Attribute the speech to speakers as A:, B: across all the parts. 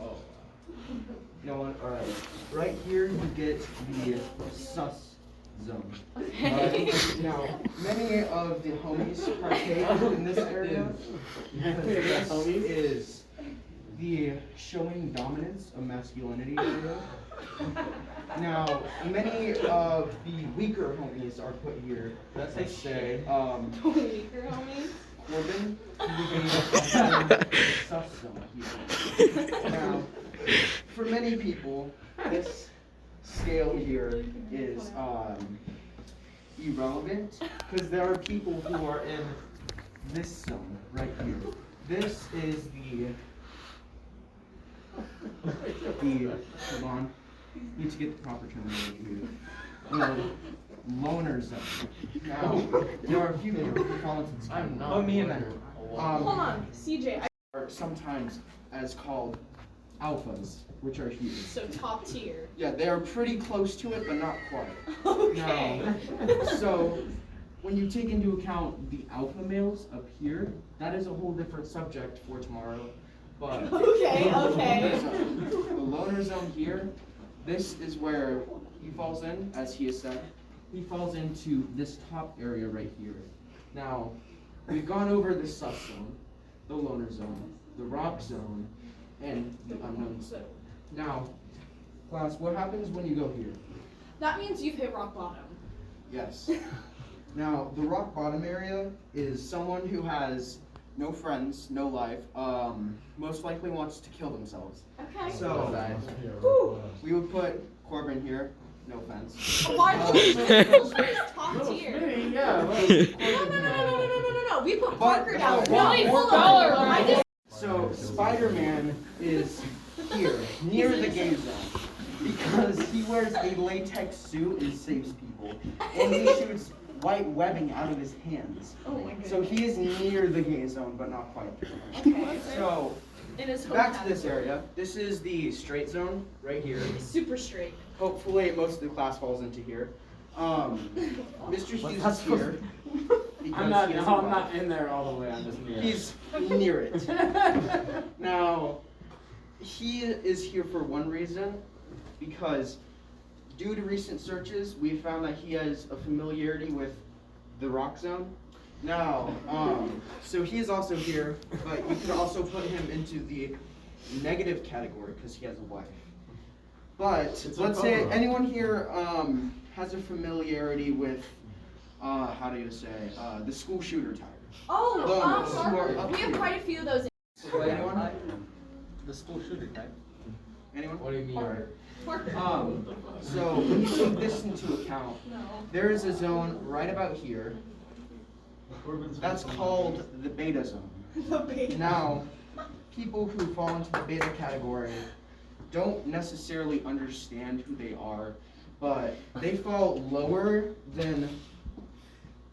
A: Oh. No one. All right. Right here you get the sus zone. Now, many of the homies partake in this area. This is the showing dominance of masculinity area. Now, many of the weaker homies are put here. Let's say,
B: Weaker homies?
A: Corbin, the sus zone here. Now, for many people, this scale here is irrelevant because there are people who are in this zone right here. This is hold on, need to get the proper terminology here. The loner zone. Now, there are a few people who fall into this category.
C: Put me in there.
B: Hold on, CJ.
A: Are sometimes as called alphas, which are here.
B: So top tier.
A: Yeah, they are pretty close to it, but not quite.
B: Okay.
A: Now, so when you take into account the alpha males up here, that is a whole different subject for tomorrow. But
B: Okay.
A: the loner zone here, this is where he falls in, as he has said. He falls into this top area right here. Now, we've gone over the sus zone, the loner zone, the rock zone, and the unknown zone. Now, class, what happens when you go here?
B: That means you've hit rock bottom.
A: Yes. Now, the rock bottom area is someone who has no friends, no life, most likely wants to kill themselves.
B: Okay.
A: So,
B: Whew.
A: we would put Corbin here, no offense.
B: Why don't we put top tier?
C: Yeah.
B: No. We put Parker down.
A: But-
B: No, hold on. I just.
A: So, Spider-Man is here, near the gay zone, because he wears a latex suit and saves people, and he shoots white webbing out of his hands.
B: Oh my goodness.
A: So he is near the gay zone, but not quite.
B: Okay.
A: So,
B: In his home
A: back to this
B: category.
A: area. This is the straight zone, right here.
B: Super straight.
A: Hopefully, most of the class falls into here. Mr. Hughes is here.
C: I'm not in there all the way. I'm just near.
A: He's near it. Now, he is here for one reason, because due to recent searches, we found that he has a familiarity with the rock zone. Now, so he is also here, but you could also put him into the negative category because he has a wife. But let's say anyone here has a familiarity with, how do you say, the school shooter type.
B: Oh,
A: Those who are up
B: we have
A: here.
B: quite a few of those.
A: Anyone?
C: The school shooter type.
A: Anyone?
C: What do you mean?
B: Parker.
A: So when you take this into account,
B: No.
A: there is a zone right about here. That's called the beta zone.
B: The beta.
A: Now, people who fall into the beta category don't necessarily understand who they are, but they fall lower than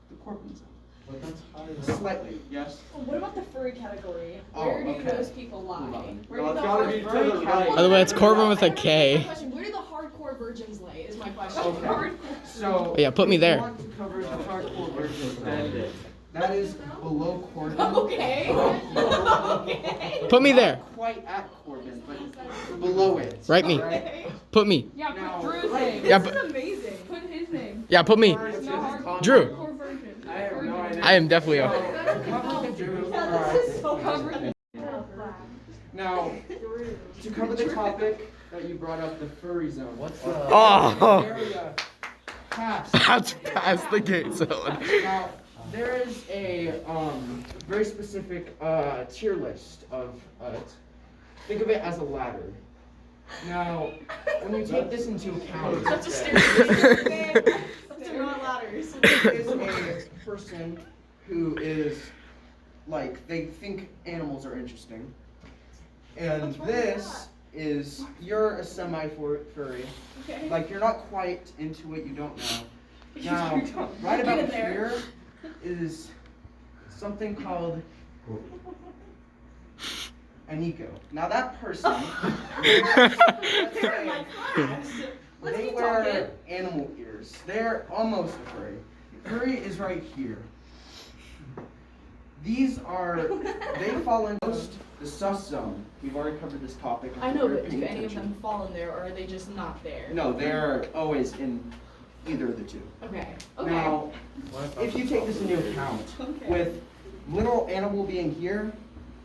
A: the Corbin zone.
C: But that's higher.
A: Slightly, yes.
B: What about the furry category?
A: Oh,
B: Where do
A: okay.
B: those people lie?
A: Hold on.
B: Where
C: Well,
B: do
C: it's
B: the
C: gotta be
B: hard-
C: to the right.
D: By the way, it's Corbin with a K.
B: My question, where do the hardcore virgins lay? Is my question.
A: Okay.
B: Hardcore.
A: So
D: Yeah, put me
A: if
D: there.
A: you want to cover the hardcore version, then that is below Corbin.
B: Okay. Okay.
D: Put me there.
A: Not quite at Corbin, but below it.
D: Write me.
B: Okay.
D: Put me.
E: Yeah,
A: Now,
E: put Drew's
A: right
E: name.
D: Yeah,
B: This
D: but-
B: is amazing.
E: Put his name.
D: Yeah, put me.
A: First,
E: No hard-
D: Drew.
E: Core version.
C: I have no idea.
D: I am definitely
A: So,
D: up.
A: cover the Drew.
B: Yeah, this is so
E: Covered.
A: Now, to cover the topic that you brought up, the furry zone. What's
D: Oh,
A: area past.
D: that's past the gate zone.
A: Now, there is a very specific tier list of it. Think of it as a ladder. Now, when you take this into account,
B: That's a stereotype. They're not ladders.
A: there is a person who is like they think animals are interesting, and this is you're a semi-furry.
B: Okay.
A: Like you're not quite into it, you don't know. Now,
B: You don't-
A: right
B: Get
A: about
B: in there.
A: here is something called an eco. Now that person,
B: They're in my class. Let's
A: they
B: keep
A: wear
B: talking.
A: animal ears. They're almost a furry. Furry is right here. These are, they fall in the sus zone. We've already covered this topic.
B: I know,
A: We're
B: but do
A: paying
B: any of
A: attention.
B: them fall in there, or are they just not there?
A: No, they're always in either of the two.
B: Okay. Okay.
A: Now, if you take this into account,
B: Okay.
A: with little animal being here,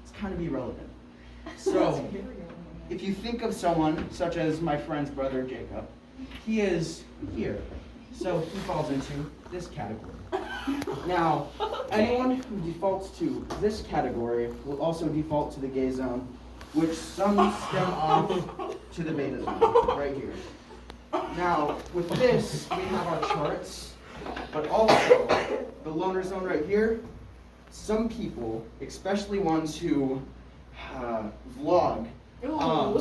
A: it's kind of irrelevant. So, if you think of someone such as my friend's brother Jacob, he is here. So he falls into this category. Now, anyone who defaults to this category will also default to the gay zone, which some stem off to the beta zone, right here. Now, with this, we have our charts, but also the loner zone right here. Some people, especially ones who vlog,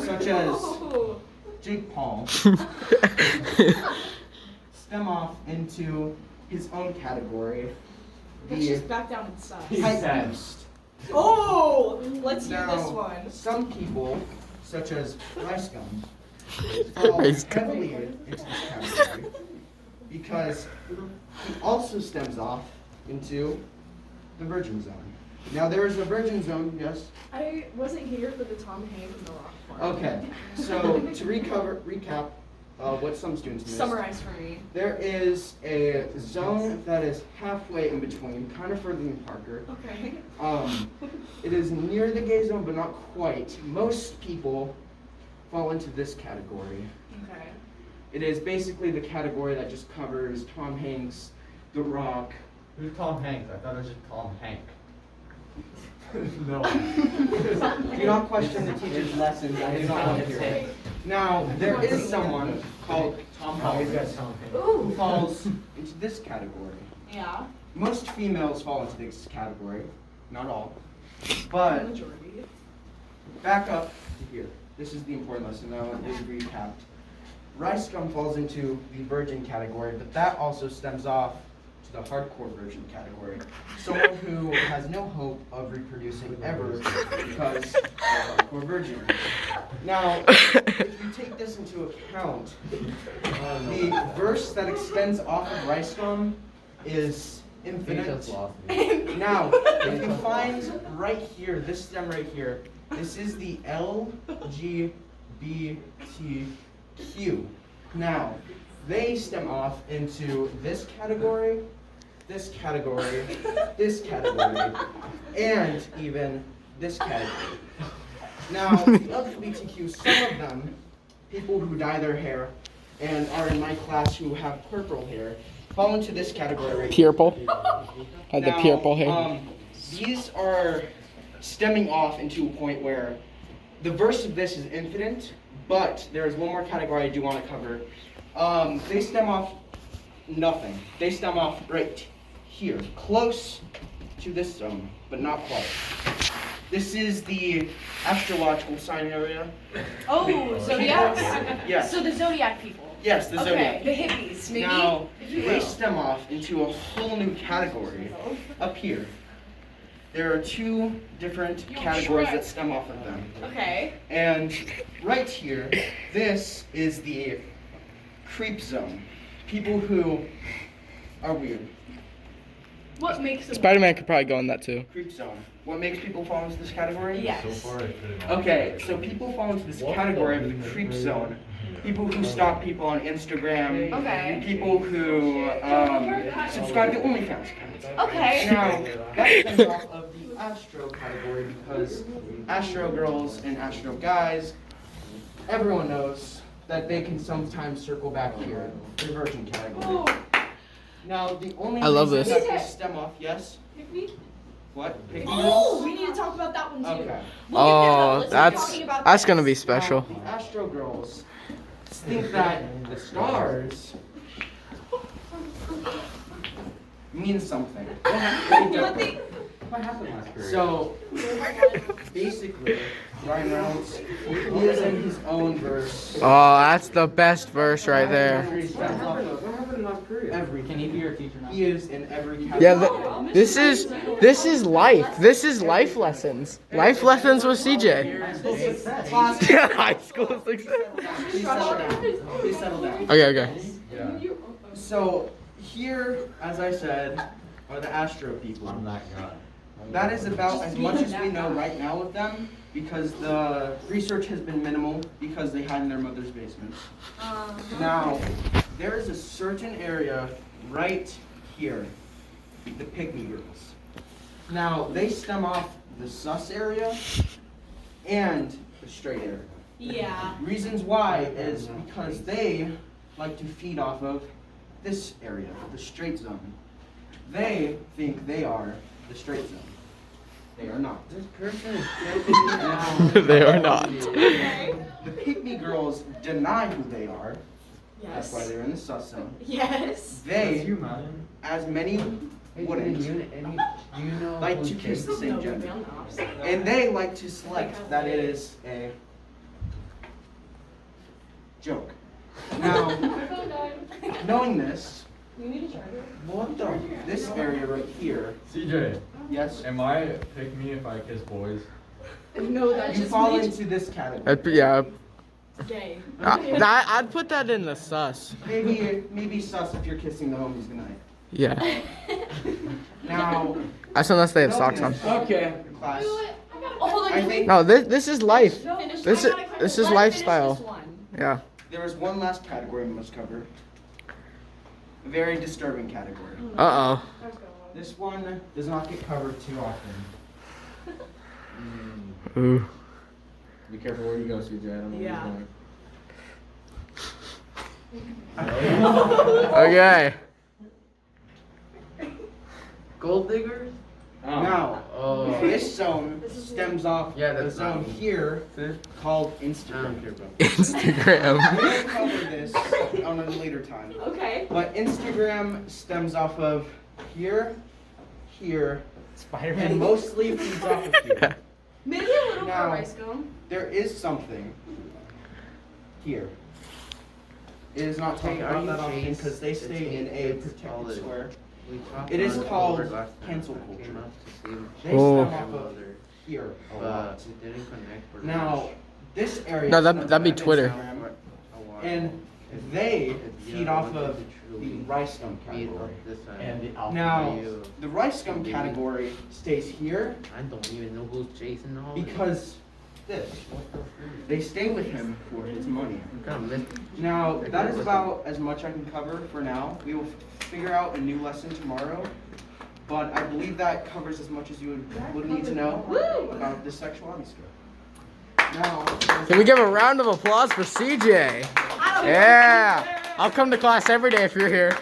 A: such as Jake Paul, stem off into his own category,
B: Let's
A: the
B: just back down and size.
A: hype beast.
B: Oh! Let's hear
A: Now,
B: this one.
A: some people, such as Rice Gum, fall
D: Rice Gum.
A: heavily into this category because he also stems off into the virgin zone. Now there is a virgin zone, yes.
B: I wasn't here for the Tom Hanks and the Rock part.
A: Okay, so to recap what some students missed.
B: Summarize for me.
A: There is a zone that is halfway in between, kind of further than Parker.
B: Okay.
A: It is near the gay zone, but not quite. Most people fall into this category.
B: Okay.
A: It is basically the category that just covers Tom Hanks, The Rock.
C: Who's Tom Hanks? I thought it was just Tom Hank. No.
A: Do not question the teacher's lessons. I do not want to hear it. Now, there is someone called Tom Holland
C: Tom Hanks.
A: who
B: Ooh.
A: falls into this category.
B: Yeah.
A: Most females fall into this category, not all. But
B: Majority.
A: back up to here. This is the important lesson now. It is recapped. Rice Gum falls into the virgin category, but that also stems off to the hardcore virgin category. Someone who has no hope of reproducing ever because they're hardcore virgin. Now, if you take this into account, the verse that extends off of Rice Gum is infinite. Now, if you find right here, this stem right here, this is the LGBTQ. Now, they stem off into this category, this category, this category, and even this category. Now, the LGBTQ, some of them, people who dye their hair and are in my class who have purple hair, fall into this category right here.
D: Purple. Had the
A: Now,
D: purple hair.
A: These are stemming off into a point where the verse of this is infinite, but there is one more category I do want to cover. They stem off nothing. They stem off right here, close to this zone, but not quite. This is the astrological sign area.
B: Oh, zodiacs?
A: Yes.
B: So the zodiac people.
A: Yes, the zodiac.
B: Okay, the hippies, maybe?
A: Now,
B: if you
A: they
B: will.
A: stem off into a whole new category up here. There are two different categories that stem off of them.
B: Okay.
A: And right here, this is the creep zone. People who are weird.
B: What makes them...
D: Spider-Man could probably go in that too.
A: Creep zone. What makes people fall into this category?
B: Yes.
A: Okay, so people fall into this category of the creep zone. People who stalk people on Instagram.
B: Okay.
A: People who subscribe to OnlyFans accounts.
B: Okay.
A: Now, that comes off of the Astro category because Astro girls and Astro guys, everyone knows that they can sometimes circle back here, the virgin category.
B: Oh,
A: Now, the only
D: I love
A: reason
D: this.
A: that they stem off, yes?
B: pick me?
A: What? Pick me
B: Oh,
A: girls?
B: we need to talk about that one too.
A: Okay.
B: We'll get there, though.
D: Oh,
B: Let's keep
D: that's
B: talking about
D: that's gonna
B: this.
D: be special.
A: Now, the Astro girls think that the stars mean something.
B: What they...
C: What happened last period?
A: So, basically, Ryan Reynolds, he is in his own verse.
D: Oh, that's the best verse right there.
A: He stems off of
C: What happened last period?
A: every.
C: Can he be your teacher now?
A: He is in every category.
D: Yeah, this is life. This is life lessons. Life lessons with CJ. Yeah, high school success.
A: Please settle down. Please settle down.
D: Okay, okay.
C: Yeah.
A: So, here, as I said, are the Astro people.
C: I'm that guy.
A: That is about as much as we know right now of them, because the research has been minimal because they hide in their mother's basement. Now, there is a certain area right here, the Pygmy Girls. Now, they stem off the sus area and the straight area.
B: Yeah.
A: Reasons why is because they like to feed off of this area, the straight zone. They think they are the straight zone. They are not.
E: This person is joking.
D: They are not.
B: Okay.
A: The Pygmy Girls deny who they are.
B: Yes.
A: That's why they're in the sus zone.
B: Yes.
A: They, as many
E: Hey,
A: wouldn't,
E: do you know
A: like
E: who's
A: to kiss the
E: Jake?
A: same gender. And they like to select that it is a joke. Now, knowing this,
B: You need a charger?
E: What the?
A: this area right here,
F: CJ,
A: yes,
F: am I pick me if I kiss boys?
B: No, that's
A: you
B: just
A: fall
B: me.
A: into this category.
D: Yeah,
B: Gay.
D: I'd put that in the sus.
A: Maybe sus if you're kissing the homies goodnight.
D: Yeah,
A: Now,
D: that's unless they have socks on.
C: Okay.
A: class,
B: Oh, hold on.
A: I think
D: No, this is life.
B: Finish-
D: This
B: I
D: is-
B: got a question.
D: this is
B: Let us finish
D: lifestyle.
B: this one.
D: Yeah.
A: there is one last category we must cover. A very disturbing category.
D: Uh oh.
A: This one does not get covered too often.
D: Ooh.
C: Be careful where you go, CJ. I don't know
B: Yeah.
C: where
D: Okay.
E: Gold diggers?
C: Oh.
A: Now,
E: Oh.
A: this zone stems off
E: Yeah,
A: the
E: that's
A: zone
E: not me.
A: here called
E: I don't
A: Instagram.
E: care about
D: Instagram.
A: We'll cover this on a later time.
B: Okay.
A: But Instagram stems off of here, here, and mostly feeds off of here.
B: Maybe a little
A: Now-
B: more rice gum.
A: There is something here. It is not talked
E: Hey, are
A: about
E: you
A: that often
E: Chase?
A: because they stay in a
E: It's
A: protected
E: all
A: square.
E: We talked
A: It is
E: about
A: called
E: over last time.
A: cancel
E: I
A: culture.
E: came up to see
A: They
D: Oh.
A: stem off of here a lot.
E: but it didn't connect for
A: Now,
E: lunch.
A: this area.
D: No,
A: stems
D: that'd be
A: off of
D: Twitter.
A: Instagram,
E: A while.
A: And they
E: Yeah,
A: feed
E: I
A: off
E: wanted
A: of
E: to
A: the
E: truly
A: rice gum
E: feed
A: category.
E: off this side.
C: And the alpha.
A: Now,
E: you.
A: the rice gum category stays here
E: I don't even know who's chasing all
A: because this.
E: What the freak?
A: They stay with him for his money.
E: I'm kind of missed.
A: Now, that is about as much I can cover for now. We will figure out a new lesson tomorrow. But I believe that covers as much as you would need to know about this sexuality skill. Now,
D: Can we give a round of applause for CJ?
B: I don't
D: Yeah. I'll come to class every day if you're here.